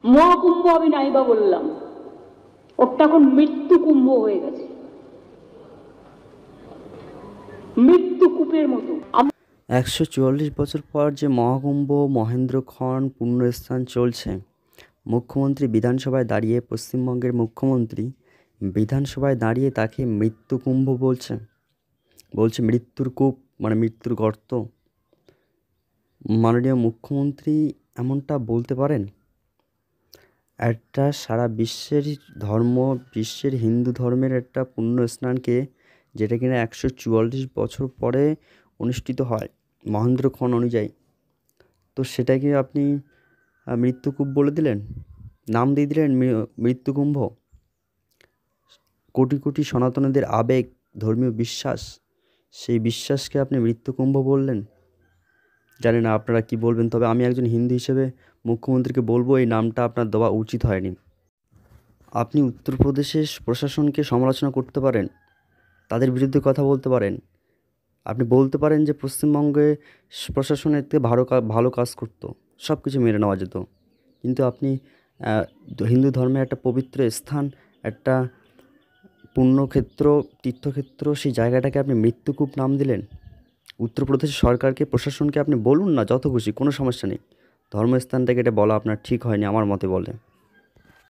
মহাকুম্ভ আমি নাইবা বললাম, ওটা এখন মৃত্যু কুম্ভ হয়ে গেছে, মৃত্যু কূপের মতো। 144 বছর পর যে মহাকুম্ভ মহেন্দ্রক্ষণ পুণ্যস্থান চলছে, মুখ্যমন্ত্রী বিধানসভায় দাঁড়িয়ে, পশ্চিমবঙ্গের মুখ্যমন্ত্রী বিধানসভায় দাঁড়িয়ে তাকে মৃত্যুকুম্ভ বলছে, বলছে মৃত্যুর কূপ, মানে মৃত্যুর গর্ত। মাননীয় মুখ্যমন্ত্রী এমনটা বলতে পারেন? একটা সারা বিশ্বের বিশ্বের হিন্দু ধর্মের একটা পুণ্য স্নানকে, যেটা কিনা 144 বছর পরে অনুষ্ঠিত হয় মহেন্দ্রক্ষণ অনুযায়ী, তো সেটাকে আপনি মৃত্যুকূপ বলে দিলেন, নাম দিয়ে দিলেন মৃত্যুকুম্ভ। কোটি কোটি সনাতনীদের আবেগ, ধর্মীয় বিশ্বাস, সেই বিশ্বাসকে আপনি মৃত্যুকুম্ভ বললেন। জানি না আপনারা কি বলবেন, তবে আমি একজন হিন্দু হিসেবে মুখ্যমন্ত্রীকে বলবো এই নামটা আপনার দেওয়া উচিত হয়নি। আপনি উত্তরপ্রদেশের প্রশাসনকে সমালোচনা করতে পারেন, তাদের বিরুদ্ধে কথা বলতে পারেন, আপনি বলতে পারেন যে পশ্চিমবঙ্গে প্রশাসনের থেকে ভালো কাজ করতো, সব কিছু মেনে নেওয়া যেত। কিন্তু আপনি হিন্দু ধর্মের একটা পবিত্র স্থান, একটা পুণ্যক্ষেত্র, তীর্থক্ষেত্র, সেই জায়গাটাকে আপনি মৃত্যুকূপ নাম দিলেন। উত্তরপ্রদেশ সরকারকে, প্রশাসনকে আপনি বলুন না যত খুশি, কোনো সমস্যা নেই, ধর্মস্থানটাকে এটা বলা আপনার ঠিক হয়নি আমার মতে বলে।